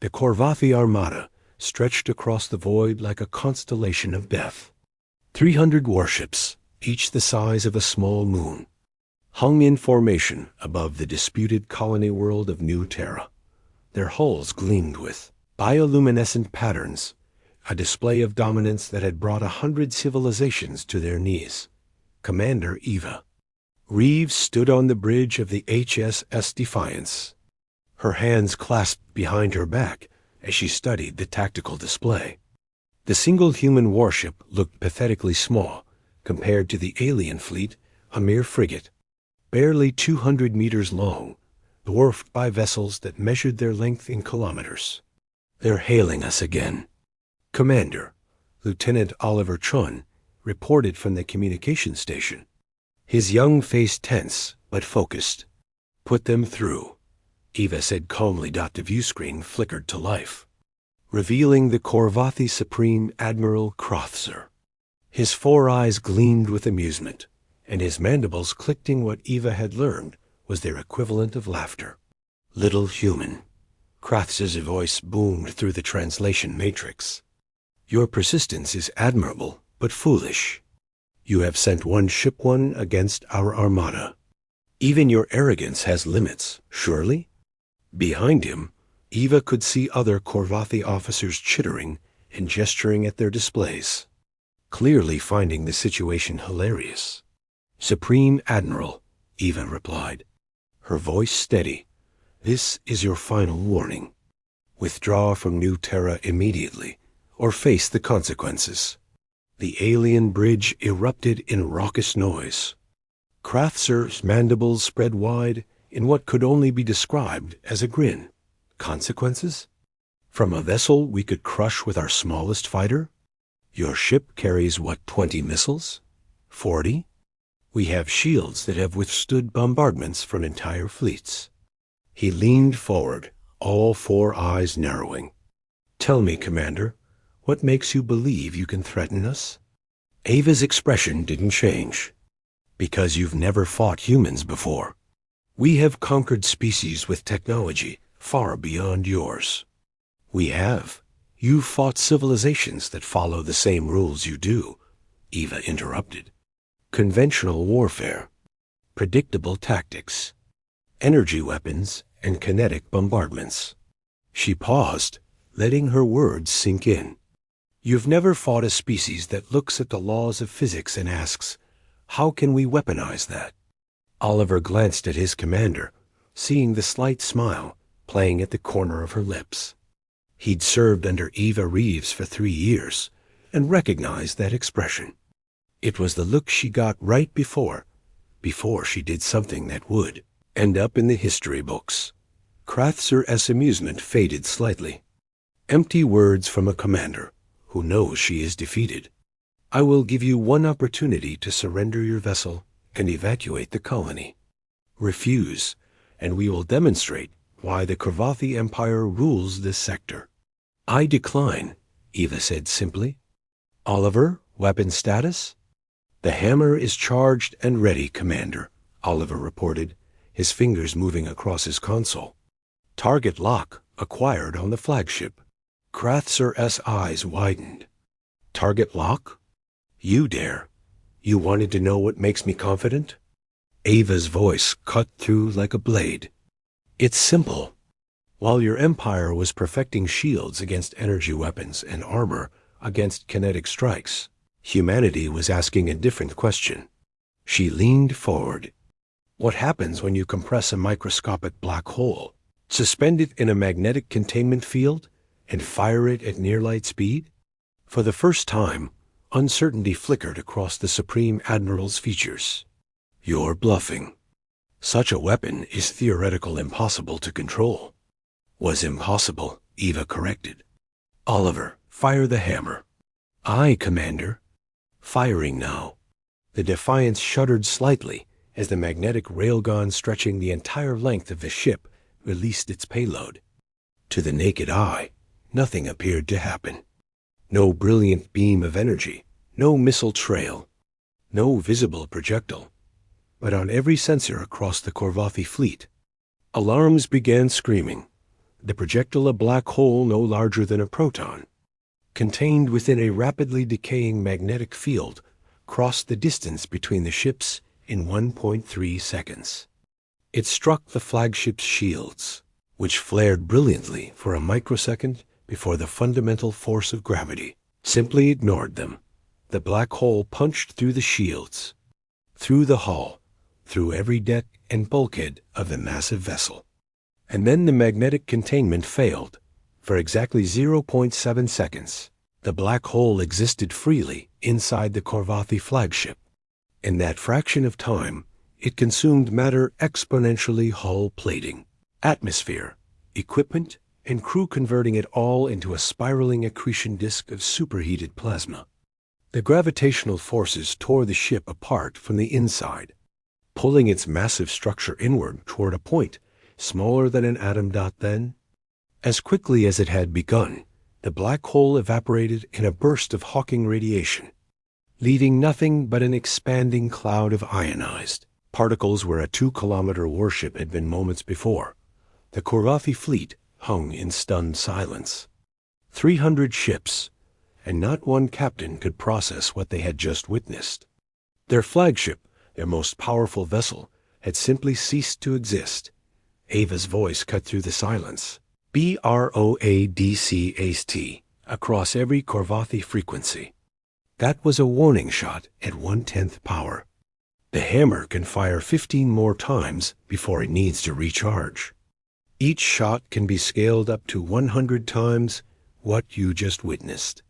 The Corvathi Armada stretched across the void like a constellation of death. 300 warships, each the size of a small moon, hung in formation above the disputed colony world of New Terra. Their hulls gleamed with bioluminescent patterns, a display of dominance that had brought 100 civilizations to their knees. Commander Eva Reeves stood on the bridge of the HSS Defiance, her hands clasped behind her back as she studied the tactical display. The single human warship looked pathetically small compared to the alien fleet, a mere frigate, barely 200 meters long, dwarfed by vessels that measured their length in kilometers. "They're hailing us again." Commander, Lieutenant Oliver Chun, reported from the communication station, his young face tense but focused. "Put them through," Eva said calmly. The viewscreen flickered to life, revealing the Corvathi Supreme Admiral Crothzer. His 4 eyes gleamed with amusement, and his mandibles clicked in what Eva had learned was their equivalent of laughter. "Little human," Crothzer's voice boomed through the translation matrix. "Your persistence is admirable, but foolish. You have sent one ship against our armada. Even your arrogance has limits, surely?" Behind him, Eva could see other Corvathi officers chittering and gesturing at their displays, clearly finding the situation hilarious. "Supreme Admiral," Eva replied, her voice steady, "this is your final warning. Withdraw from New Terra immediately, or face the consequences." The alien bridge erupted in raucous noise. Crothzer's mandibles spread wide in what could only be described as a grin. "Consequences? From a vessel we could crush with our smallest fighter? Your ship carries, 20 missiles? 40? We have shields that have withstood bombardments from entire fleets." He leaned forward, all 4 eyes narrowing. "Tell me, Commander, what makes you believe you can threaten us?" Ava's expression didn't change. "Because you've never fought humans before. We have conquered species with technology far beyond yours." "We have. You've fought civilizations that follow the same rules you do," Eva interrupted. "Conventional warfare, predictable tactics, energy weapons, and kinetic bombardments." She paused, letting her words sink in. "You've never fought a species that looks at the laws of physics and asks, how can we weaponize that?" Oliver glanced at his commander, seeing the slight smile playing at the corner of her lips. He'd served under Eva Reeves for 3 years and recognized that expression. It was the look she got right before she did something that would end up in the history books. Crothzer's amusement faded slightly. Empty words from a commander who knows she is defeated. "I will give you one opportunity to surrender your vessel and evacuate the colony. Refuse, and we will demonstrate why the Corvathi Empire rules this sector." "I decline," Eva said simply. "Oliver, weapon status?" "The hammer is charged and ready, Commander," Oliver reported, his fingers moving across his console. "Target lock acquired on the flagship." Crothzer's eyes widened. "Target lock? You dare? You wanted to know what makes me confident?" Ava's voice cut through like a blade. "It's simple. While your empire was perfecting shields against energy weapons and armor against kinetic strikes, humanity was asking a different question." She leaned forward. "What happens when you compress a microscopic black hole, suspend it in a magnetic containment field, and fire it at near-light speed?" For the first time, uncertainty flickered across the Supreme Admiral's features. "You're bluffing. Such a weapon is theoretical impossible to control." "Was impossible," Eva corrected. "Oliver, fire the hammer." "Aye, Commander." "Firing now." The Defiance shuddered slightly as the magnetic railgun stretching the entire length of the ship released its payload. To the naked eye, nothing appeared to happen. No brilliant beam of energy, no missile trail, no visible projectile. But on every sensor across the Corvathi fleet, alarms began screaming. the projectile a black hole no larger than a proton, contained within a rapidly decaying magnetic field, crossed the distance between the ships in 1.3 seconds. It struck the flagship's shields, which flared brilliantly for a microsecond before the fundamental force of gravity simply ignored them. The black hole punched through the shields, through the hull, through every deck and bulkhead of the massive vessel. And then the magnetic containment failed. For exactly 0.7 seconds, the black hole existed freely inside the Corvathi flagship. In that fraction of time, it consumed matter exponentially hull plating, atmosphere, equipment, and crew, converting it all into a spiraling accretion disk of superheated plasma. The gravitational forces tore the ship apart from the inside, pulling its massive structure inward toward a point smaller than an atom dot. Then, as quickly as it had begun, the black hole evaporated in a burst of Hawking radiation, leaving nothing but an expanding cloud of ionized particles where a 2-kilometer warship had been moments before. The Corvathi fleet hung in stunned silence. 300 ships, and not one captain could process what they had just witnessed. Their flagship, their most powerful vessel, had simply ceased to exist. Ava's voice cut through the silence. BROADCAST, across every Corvathi frequency. That was a warning shot at 1/10 power. The hammer can fire 15 more times before it needs to recharge. Each shot can be scaled up to 100 times what you just witnessed.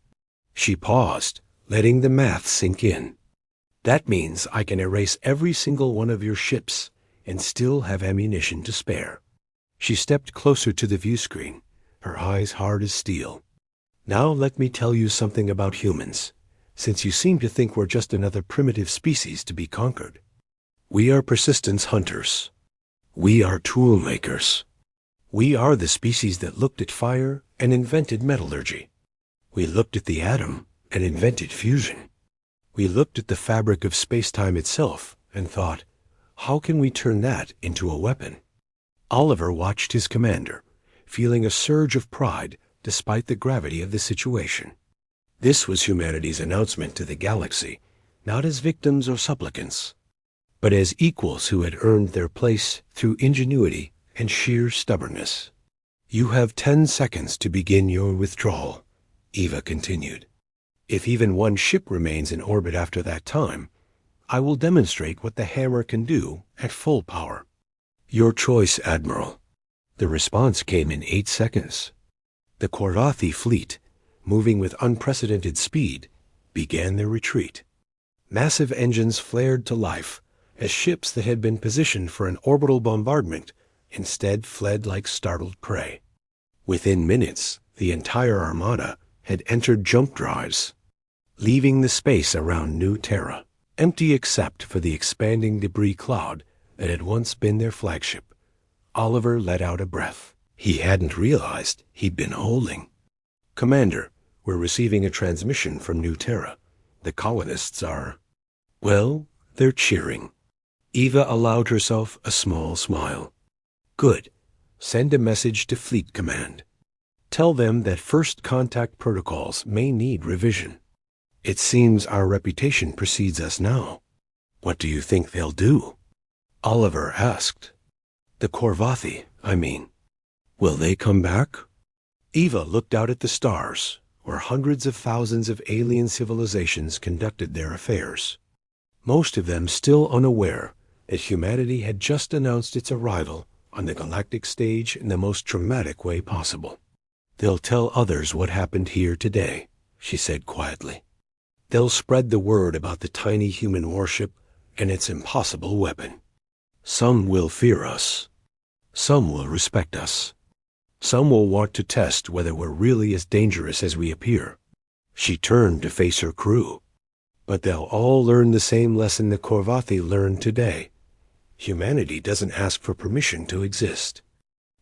She paused, letting the math sink in. That means I can erase every single one of your ships and still have ammunition to spare. She stepped closer to the view screen, her eyes hard as steel. Now let me tell you something about humans, since you seem to think we're just another primitive species to be conquered. We are persistence hunters. We are tool makers. We are the species that looked at fire and invented metallurgy. We looked at the atom and invented fusion. We looked at the fabric of space-time itself and thought, how can we turn that into a weapon? Oliver watched his commander, feeling a surge of pride despite the gravity of the situation. This was humanity's announcement to the galaxy, not as victims or supplicants, but as equals who had earned their place through ingenuity and sheer stubbornness. You have 10 seconds to begin your withdrawal, Eva continued. If even one ship remains in orbit after that time, I will demonstrate what the hammer can do at full power. Your choice, Admiral. The response came in 8 seconds. The Corvathi fleet, moving with unprecedented speed, began their retreat. Massive engines flared to life as ships that had been positioned for an orbital bombardment instead fled like startled prey. Within minutes, the entire armada had entered jump drives, leaving the space around New Terra empty except for the expanding debris cloud that had once been their flagship. Oliver let out a breath he hadn't realized he'd been holding. Commander, we're receiving a transmission from New Terra. The colonists are, well, they're cheering. Eva allowed herself a small smile. Good. Send a message to Fleet Command. Tell them that first contact protocols may need revision. It seems our reputation precedes us now. What do you think they'll do? Oliver asked. The Corvathi, I mean. Will they come back? Eva looked out at the stars, where hundreds of thousands of alien civilizations conducted their affairs, most of them still unaware that humanity had just announced its arrival on the galactic stage in the most dramatic way possible. They'll tell others what happened here today, she said quietly. They'll spread the word about the tiny human warship and its impossible weapon. Some will fear us. Some will respect us. Some will want to test whether we're really as dangerous as we appear. She turned to face her crew. But they'll all learn the same lesson the Corvathi learned today. Humanity doesn't ask for permission to exist.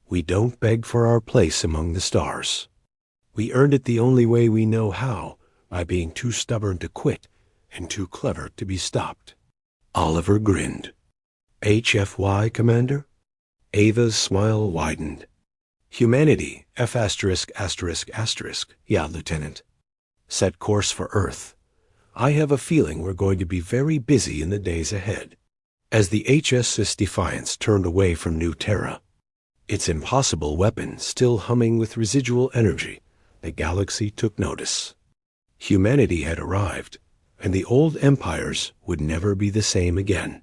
We don't beg for our place among the stars. We earned it the only way we know how, by being too stubborn to quit and too clever to be stopped. Oliver grinned. HFY, Commander? Ava's smile widened. Humanity, F asterisk asterisk asterisk. Yeah, Lieutenant. Set course for Earth. I have a feeling we're going to be very busy in the days ahead. As the HSS Defiance turned away from New Terra, its impossible weapon still humming with residual energy, the galaxy took notice. Humanity had arrived, and the old empires would never be the same again.